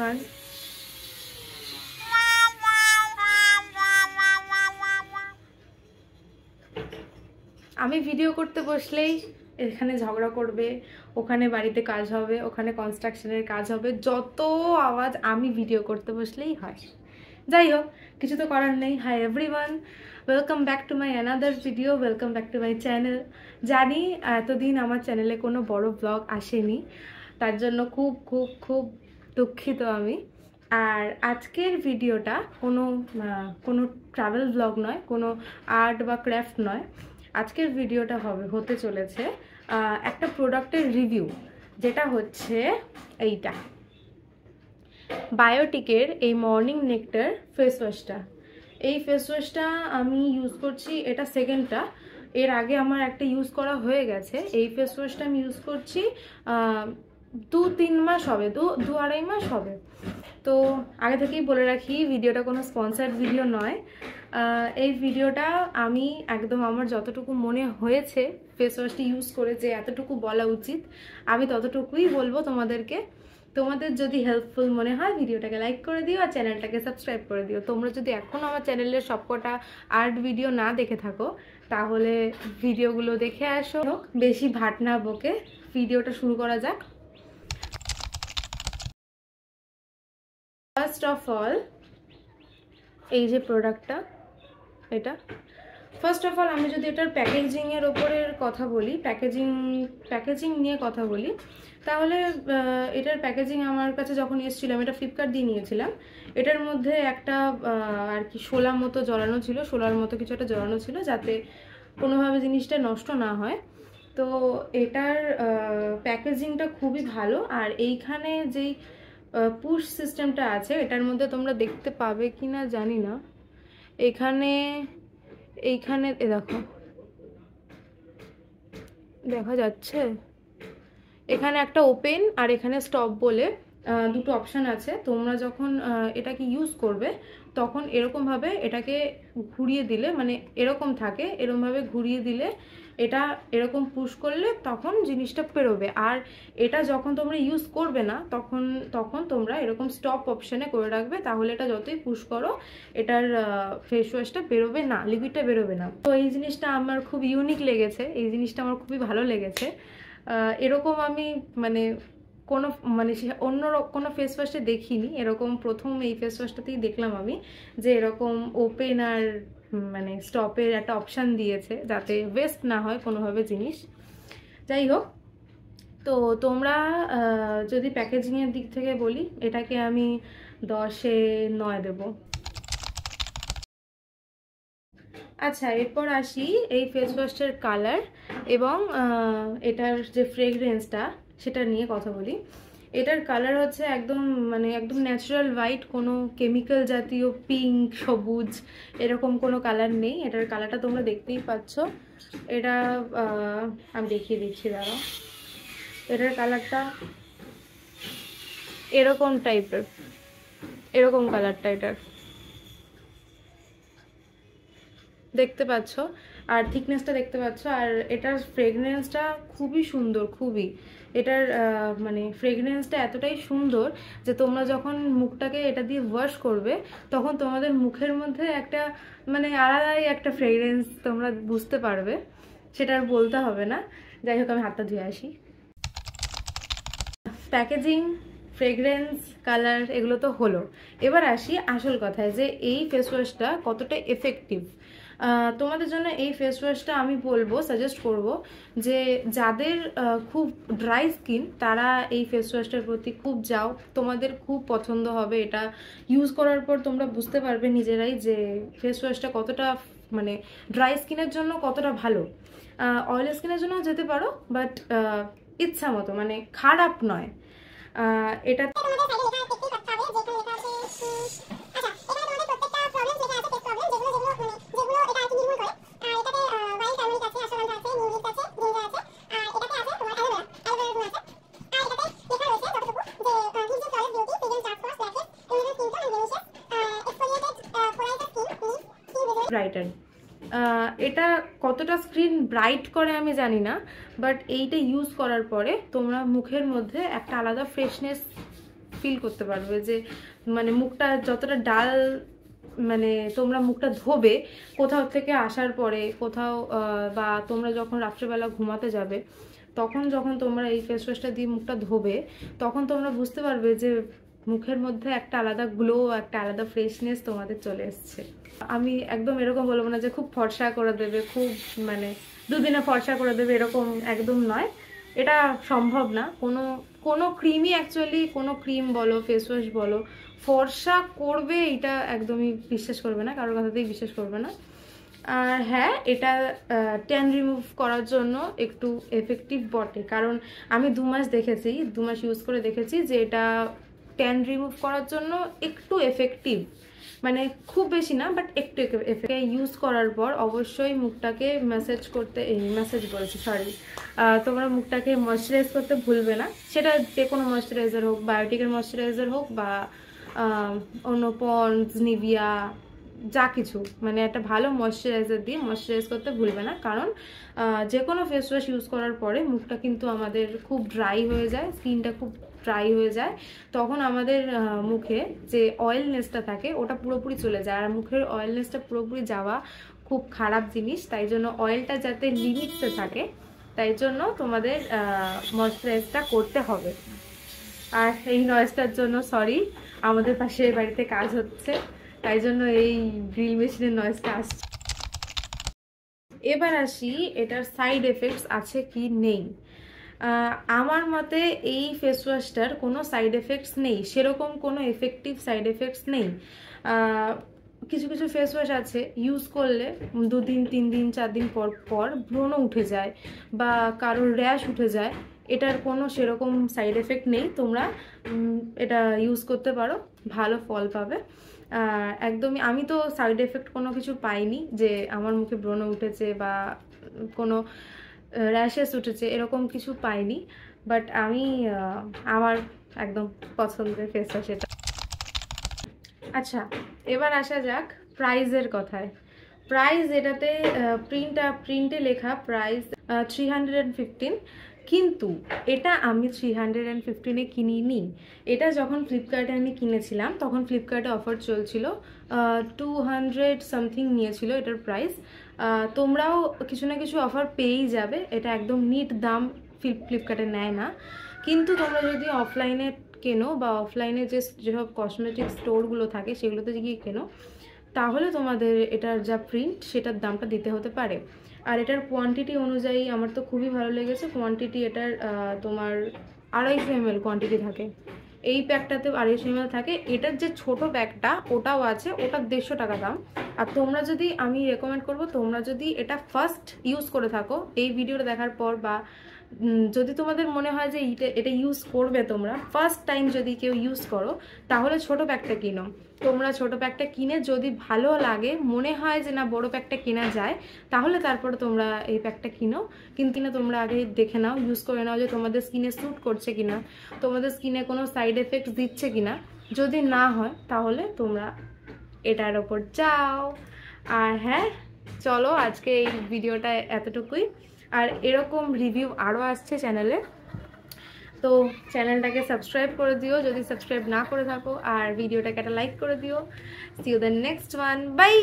everyone. আমি video করতে বসলেই এখানে ঝগড়া করবে, ওখানে বাড়িতে কাজ হবে, ওখানে কনস্ট্রাকশনের কাজ হবে, যত আওয়াজ আমি ভিডিও করতে বসলেই হয়। যাই হোক, কিছু তো করার নেই। Hi everyone, welcome back to my another video, welcome back to my channel. জানি এতদিন আমার চ্যানেলে কোনো বড় ব্লগ আসেনি, তার জন্য খুব খুব খুব দুঃখিত আমি। আর আজকের ভিডিওটা কোনো ট্রাভেল ব্লগ নয়, কোনো আর্ট বা ক্রাফট নয়। আজকের ভিডিওটা হতে চলেছে একটা প্রোডাক্টের রিভিউ, যেটা হচ্ছে এইটা বায়োটিকের এই মর্নিং নেকটার ফেস ওয়াশটা। এই ফেস ওয়াশটা আমি ইউজ করছি, এটা সেকেন্ডটা। এর আগে আমার একটা ইউজ করা হয়ে গেছে। এই ফেস ওয়াশটা আমি ইউজ করছি 2-3 মাস হবে, দু আড়াই মাস হবে। তো আগে থেকেই বলে রাখি, ভিডিওটা কোনো স্পন্সার্ড ভিডিও নয়। এই ভিডিওটা আমি একদম আমার যতটুকু মনে হয়েছে ফেস ওয়াশটি ইউজ করে যে এতটুকু বলা উচিত, আমি ততটুকুই বলবো তোমাদেরকে। তোমাদের যদি হেল্পফুল মনে হয় ভিডিওটাকে লাইক করে দিও আর চ্যানেলটাকে সাবস্ক্রাইব করে দিও। তোমরা যদি এখনও আমার চ্যানেলের সবকটা আর্ট ভিডিও না দেখে থাকো, তাহলে ভিডিওগুলো দেখে আসো। বেশি ভাট না বকে ভিডিওটা শুরু করা যাক। ফার্স্ট অফ অল, এই যে প্রোডাক্টটা, এটা ফার্স্ট অফ অল আমি যদি এটার প্যাকেজিংয়ের ওপরের কথা বলি, প্যাকেজিং নিয়ে কথা বলি, তাহলে এটার প্যাকেজিং আমার কাছে যখন এসেছিলাম, এটা ফ্লিপকার্ট দিয়ে নিয়েছিলাম। এটার মধ্যে একটা আর কি শোলার মতো জড়ানো ছিল, শোলার মতো কিছু একটা জড়ানো ছিল, যাতে কোনোভাবে জিনিসটা নষ্ট না হয়। তো এটার প্যাকেজিংটা খুবই ভালো। আর এইখানে যেই পুশ সিস্টেমটা আছে, এটার মধ্যে তোমরা দেখতে পাবে কি না জানি না, এইখানে দেখো, দেখা যাচ্ছে, এখানে একটা ওপেন আর এখানে স্টপ বলে দুটো অপশান আছে। তোমরা যখন এটাকে ইউজ করবে তখন এরকমভাবে এটাকে ঘুরিয়ে দিলে, মানে এরকম থাকে, এরকমভাবে ঘুরিয়ে দিলে এটা এরকম পুশ করলে তখন জিনিসটা বেরোবে। আর এটা যখন তোমরা ইউজ করবে না তখন তোমরা এরকম স্টপ অপশানে করে রাখবে, তাহলে এটা যতই পুশ করো এটার ফেস ওয়াশটা বেরোবে না, লিকুইডটা বেরোবে না। তো এই জিনিসটা আমার খুব ইউনিক লেগেছে, এই জিনিসটা আমার খুবই ভালো লেগেছে। এরকম আমি অন্য কোনো ফেস ওয়াশে দেখিনি, এরকম প্রথম এই ফেস ওয়াশটাতেই দেখলাম আমি যে এরকম ওপেন আর মানে স্টপের একটা অপশান দিয়েছে, যাতে ওয়েস্ট না হয় কোনোভাবে জিনিস। যাই হোক, তো তোমরা যদি প্যাকেজিংয়ের দিক থেকে বলি, এটাকে আমি 10-এ 9 দেবো। আচ্ছা, এরপর আসি এই ফেস ওয়াশটার কালার এবং এটার যে ফ্রেগরেন্সটা সেটা নিয়ে কথা বলি। এটার কালার হচ্ছে একদম ন্যাচারাল হোয়াইট, কোনো কেমিক্যাল জাতীয় পিঙ্ক, সবুজ এরকম কোনো কালার নেই। এটার কালারটা তোমরা দেখতেই পাচ্ছ। এটা আমি দেখিয়ে দিচ্ছি, দাঁড়াও। এটার কালারটা এরকম টাইপের, এরকম কালারটা এটার, দেখতে পাচ্ছ, আর থিকনেসটা দেখতে পাচ্ছ। আর এটার ফ্রেগরেন্সটা খুবই সুন্দর, খুবই। এটার ফ্রেগরেন্সটা এতটাই সুন্দর যে তোমরা যখন মুখটাকে এটা দিয়ে ওয়াশ করবে তখন তোমাদের মুখের মধ্যে একটা আলাদাই একটা ফ্রেগরেন্স তোমরা বুঝতে পারবে, সেটা আর বলতে হবে না। যাই হোক, আমি হাতটা ধুয়ে আসি। প্যাকেজিং, ফ্রেগরেন্স, কালার এগুলো তো হলো। এবার আসি আসল কথায়, যে এই ফেস ওয়াশটা কতটা এফেক্টিভ। তোমাদের জন্য এই ফেস ওয়াশটা আমি সাজেস্ট করব যে যাদের খুব ড্রাই স্কিন, তারা এই ফেস ওয়াশটার প্রতি খুব যাও, তোমাদের খুব পছন্দ হবে। এটা ইউজ করার পর তোমরা বুঝতে পারবে নিজেরাই যে ফেস ওয়াশটা কতটা ড্রাই স্কিনের জন্য কতটা ভালো। অয়েলি স্কিনের জন্য যেতে পারো, বাট ইচ্ছা মতো, খারাপ নয়। এটা ব্রাইটার, এটা কতটা স্ক্রিন ব্রাইট করে আমি জানি না, বাট এইটা ইউজ করার পরে তোমরা মুখের মধ্যে একটা আলাদা ফ্রেশনেস ফিল করতে পারবে যে মানে মুখটা যতটা ডাল, মানে তোমরা মুখটা ধোবে কোথাও থেকে আসার পরে, কোথাও বা তোমরা যখন রাত্রেবেলা ঘুমাতে যাবে তখন যখন তোমরা এই ফেস ওয়াশটা দিয়ে মুখটা ধোবে তখন তোমরা বুঝতে পারবে যে মুখের মধ্যে একটা আলাদা গ্লো, একটা আলাদা ফ্রেশনেস তোমাদের চলে এসছে। আমি একদম এরকম বলবো না যে খুব ফর্সা করে দেবে, খুব মানে দুদিনে ফর্সা করে দেবে, এরকম একদম নয়, এটা সম্ভব না। কোনো ক্রিমই অ্যাকচুয়ালি, কোনো ক্রিম বলো ফেস ওয়াশ বলো ফর্সা করবে এটা একদমই বিশ্বাস করবে না, কারোর কথাতেই বিশ্বাস করবে না। আর হ্যাঁ, এটা ট্যান রিমুভ করার জন্য একটু এফেক্টিভ বটে, কারণ আমি 2 মাস দেখেছি, 2 মাস ইউজ করে দেখেছি যে এটা ট্যান রিমুভ করার জন্য একটু এফেক্টিভ, মানে খুব বেশি না বাট একটু ইউজ করার পর অবশ্যই মুখটাকে ম্যাসাজ করতে, ম্যাসাজ বলেছি সরি, তোমরা মুখটাকে ময়শ্চারাইজ করতে ভুলবে না। সেটা যে কোনো ময়শ্চারাইজার হোক, বায়োটিকের ময়শ্চারাইজার হোক বা অন্য পন্ডস, নিভিয়া, যা কিছু, মানে একটা ভালো ময়শ্চারাইজার দিয়ে ময়শ্চারাইজ করতে ভুলবে না, কারণ যে কোনো ফেস ওয়াশ ইউজ করার পরে মুখটা কিন্তু আমাদের খুব ড্রাই হয়ে যায়, স্কিনটা খুব ড্রাই হয়ে যায়, তখন আমাদের মুখে যে অয়েলনেসটা থাকে ওটা পুরোপুরি চলে যায়, আর মুখের অয়েলনেসটা পুরোপুরি যাওয়া খুব খারাপ জিনিস। তাই জন্য অয়েলটা যাতে লিমিটসে থাকে তাই জন্য তোমাদের ময়শ্চারাইজটা করতে হবে। আর এই নয়েজটার জন্য সরি, আমাদের পাশে বাড়িতে কাজ হচ্ছে তাই জন্য এই ড্রিল মেশিনের নয়েজটা আসছে। এবার আসি এটার সাইড এফেক্টস আছে কি নেই। আমার মতে এই ফেস ওয়াশটার কোনো সাইড এফেক্টস নেই, সেরকম কোনো এফেক্টিভ সাইড এফেক্টস নেই। কিছু কিছু ফেস ওয়াশ আছে ইউজ করলে 2 দিন 3 দিন 4 দিন পর পর ব্রণ উঠে যায় বা কারোর র্যাশ উঠে যায়, এটার কোনো সেরকম সাইড এফেক্ট নেই। তোমরা এটা ইউজ করতে পারো, ভালো ফল পাবে। একদমই আমি তো সাইড এফেক্ট কোনো কিছু পাইনি যে আমার মুখে ব্রণ উঠেছে বা কোনো র্যাশেস উঠেছে, এরকম কিছু পাইনি। বাট আমি আমার একদম পছন্দের ফেস ওয়াশ এটা। আচ্ছা, এবার আসা যাক প্রাইজের কথায়। প্রাইস এটাতে প্রিন্টে লেখা প্রাইস 315, কিন্তু এটা আমি 315-এ কিনিনি। এটা যখন ফ্লিপকার্টে আমি কিনেছিলাম তখন ফ্লিপকার্টে অফার চলছিল, 200 সামথিং নিয়েছিল এটার প্রাইস। তোমরাও কিছু না কিছু অফার পেয়েই যাবে, এটা একদম নিট দাম ফ্লিপকার্টে নেয় না। কিন্তু তোমরা যদি অফলাইনে কেনো বা অফলাইনে যেসব কসমেটিক স্টোরগুলো থাকে সেগুলোতে গিয়ে কেনো তাহলে তোমাদের এটার যা প্রিন্ট সেটার দামটা দিতে হতে পারে। আর এটার কোয়ান্টিটি অনুযায়ী আমার তো খুবই ভালো লেগেছে। কোয়ান্টিটি এটার তোমার 250 ml কোয়ান্টিটি থাকে, এই প্যাকটাতে 250 ml থাকে। এটার যে ছোট ব্যাগটা ওটাও আছে, ওটার 150 টাকা দাম। আর তোমরা যদি, আমি রেকমেন্ড করব, তোমরা যদি এটা ফার্স্ট ইউজ করে থাকো এই ভিডিওটা দেখার পর, বা যদি তোমাদের মনে হয় যে এটা ইউজ করবে, তোমরা ফার্স্ট টাইম যদি কেউ ইউজ করো তাহলে ছোট প্যাকটা কিনো। তোমরা ছোট প্যাকটা কিনে যদি ভালো লাগে, মনে হয় যে না বড় প্যাকটা কেনা যায়, তাহলে তারপরে তোমরা এই প্যাকটা কিনো। কিন্তু না, তোমরা আগে দেখে নাও, ইউজ করে নাও যে তোমাদের স্কিনে স্যুট করছে কিনা, তোমাদের স্কিনে কোনো সাইড এফেক্ট দিচ্ছে কিনা। যদি না হয় তাহলে তোমরা এটার ওপর যাও। আর হ্যাঁ, চলো আজকে এই ভিডিওটা এতটুকুই। আর এরকম রিভিউ আরও আসছে চ্যানেলে, তো চ্যানেলটাকে সাবস্ক্রাইব করে দিও যদি সাবস্ক্রাইব না করে থাকো, আর ভিডিওটাকে একটা লাইক করে দিও। See you the next one, by.